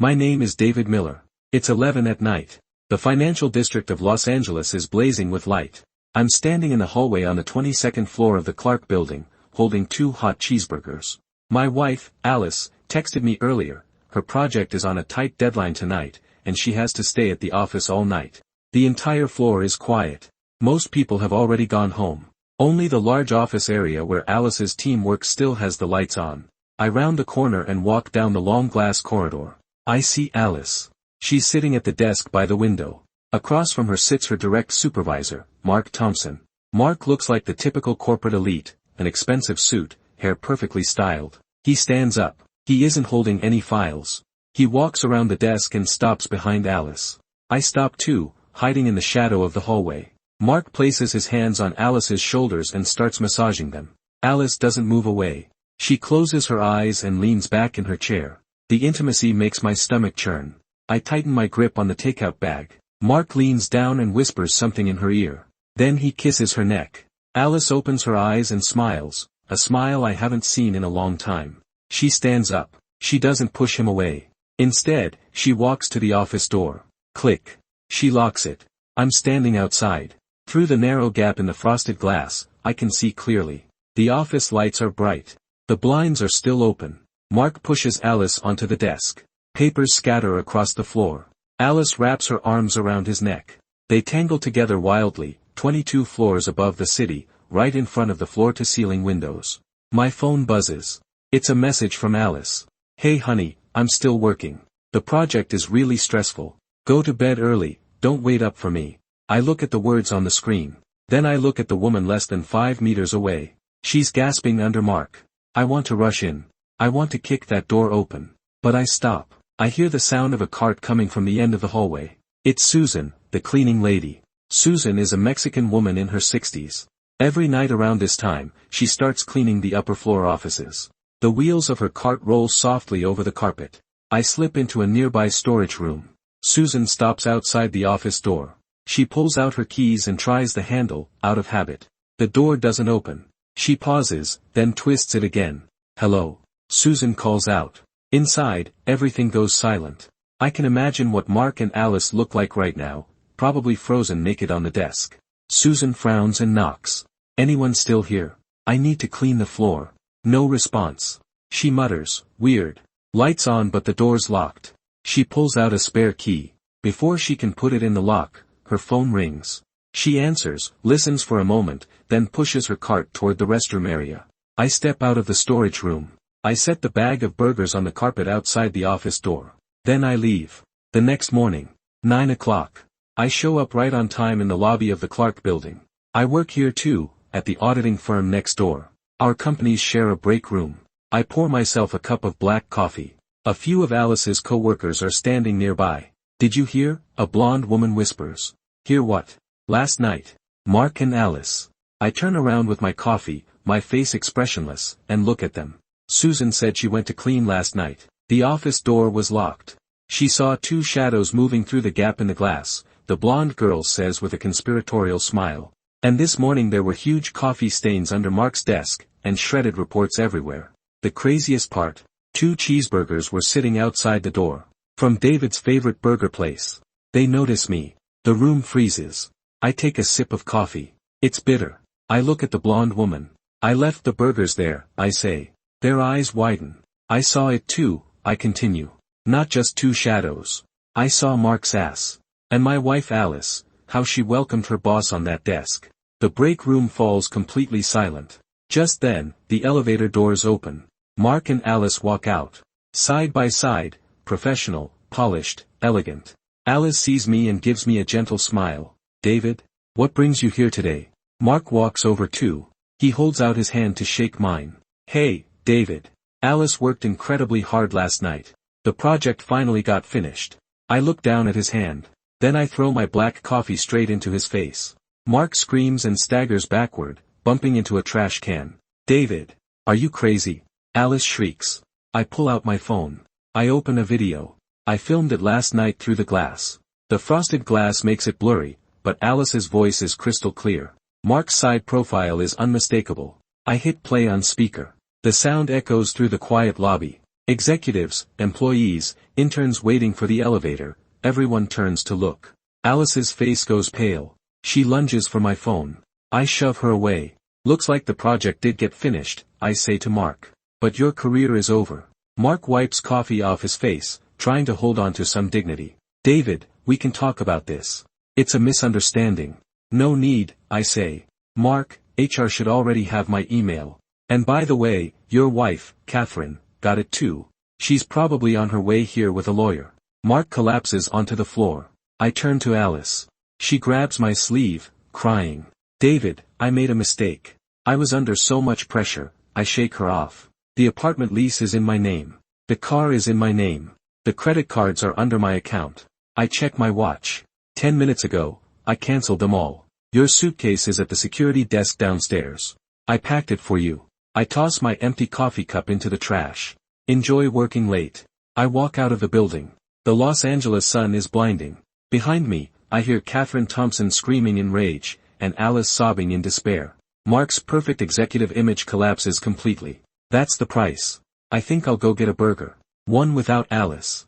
My name is David Miller. It's 11 at night. The financial district of Los Angeles is blazing with light. I'm standing in the hallway on the 22nd floor of the Clark building, holding 2 hot cheeseburgers. My wife, Alice, texted me earlier. Her project is on a tight deadline tonight, and she has to stay at the office all night. The entire floor is quiet. Most people have already gone home. Only the large office area where Alice's team works still has the lights on. I round the corner and walk down the long glass corridor. I see Alice. She's sitting at the desk by the window. Across from her sits her direct supervisor, Mark Thompson. Mark looks like the typical corporate elite, an expensive suit, hair perfectly styled. He stands up. He isn't holding any files. He walks around the desk and stops behind Alice. I stop too, hiding in the shadow of the hallway. Mark places his hands on Alice's shoulders and starts massaging them. Alice doesn't move away. She closes her eyes and leans back in her chair. The intimacy makes my stomach churn. I tighten my grip on the takeout bag. Mark leans down and whispers something in her ear. Then he kisses her neck. Alice opens her eyes and smiles, a smile I haven't seen in a long time. She stands up. She doesn't push him away. Instead, she walks to the office door. Click. She locks it. I'm standing outside. Through the narrow gap in the frosted glass, I can see clearly. The office lights are bright. The blinds are still open. Mark pushes Alice onto the desk. Papers scatter across the floor. Alice wraps her arms around his neck. They tangle together wildly, 22 floors above the city, right in front of the floor-to-ceiling windows. My phone buzzes. It's a message from Alice. Hey honey, I'm still working. The project is really stressful. Go to bed early, don't wait up for me. I look at the words on the screen. Then I look at the woman less than 5 meters away. She's gasping under Mark. I want to rush in. I want to kick that door open. But I stop. I hear the sound of a cart coming from the end of the hallway. It's Susan, the cleaning lady. Susan is a Mexican woman in her 60s. Every night around this time, she starts cleaning the upper floor offices. The wheels of her cart roll softly over the carpet. I slip into a nearby storage room. Susan stops outside the office door. She pulls out her keys and tries the handle, out of habit. The door doesn't open. She pauses, then twists it again. Hello. Susan calls out. Inside, everything goes silent. I can imagine what Mark and Alice look like right now, probably frozen naked on the desk. Susan frowns and knocks. Anyone still here? I need to clean the floor. No response. She mutters, weird. Lights on but the door's locked. She pulls out a spare key. Before she can put it in the lock, her phone rings. She answers, listens for a moment, then pushes her cart toward the restroom area. I step out of the storage room. I set the bag of burgers on the carpet outside the office door. Then I leave. The next morning. 9 o'clock. I show up right on time in the lobby of the Clark building. I work here too, at the auditing firm next door. Our companies share a break room. I pour myself a cup of black coffee. A few of Alice's co-workers are standing nearby. Did you hear? A blonde woman whispers. Hear what? Last night. Mark and Alice. I turn around with my coffee, my face expressionless, and look at them. Susan said she went to clean last night. The office door was locked. She saw 2 shadows moving through the gap in the glass, the blonde girl says with a conspiratorial smile. And this morning there were huge coffee stains under Mark's desk, and shredded reports everywhere. The craziest part, 2 cheeseburgers were sitting outside the door. From David's favorite burger place. They notice me. The room freezes. I take a sip of coffee. It's bitter. I look at the blonde woman. I left the burgers there, I say. Their eyes widen. I saw it too, I continue. Not just 2 shadows. I saw Mark's ass. And my wife Alice, how she welcomed her boss on that desk. The break room falls completely silent. Just then, the elevator doors open. Mark and Alice walk out. Side by side, professional, polished, elegant. Alice sees me and gives me a gentle smile. David? What brings you here today? Mark walks over too. He holds out his hand to shake mine. Hey, David. Alice worked incredibly hard last night. The project finally got finished. I look down at his hand. Then I throw my black coffee straight into his face. Mark screams and staggers backward, bumping into a trash can. David. Are you crazy? Alice shrieks. I pull out my phone. I open a video. I filmed it last night through the glass. The frosted glass makes it blurry, but Alice's voice is crystal clear. Mark's side profile is unmistakable. I hit play on speaker. The sound echoes through the quiet lobby. Executives, employees, interns waiting for the elevator, everyone turns to look. Alice's face goes pale. She lunges for my phone. I shove her away. Looks like the project did get finished, I say to Mark. But your career is over. Mark wipes coffee off his face, trying to hold on to some dignity. David, we can talk about this. It's a misunderstanding. No need, I say. Mark, HR should already have my email. And by the way, your wife, Catherine, got it too. She's probably on her way here with a lawyer. Mark collapses onto the floor. I turn to Alice. She grabs my sleeve, crying. David, I made a mistake. I was under so much pressure. I shake her off. The apartment lease is in my name. The car is in my name. The credit cards are under my account. I check my watch. 10 minutes ago, I canceled them all. Your suitcase is at the security desk downstairs. I packed it for you. I toss my empty coffee cup into the trash. Enjoy working late. I walk out of the building. The Los Angeles sun is blinding. Behind me, I hear Catherine Thompson screaming in rage, and Alice sobbing in despair. Mark's perfect executive image collapses completely. That's the price. I think I'll go get a burger. One without Alice.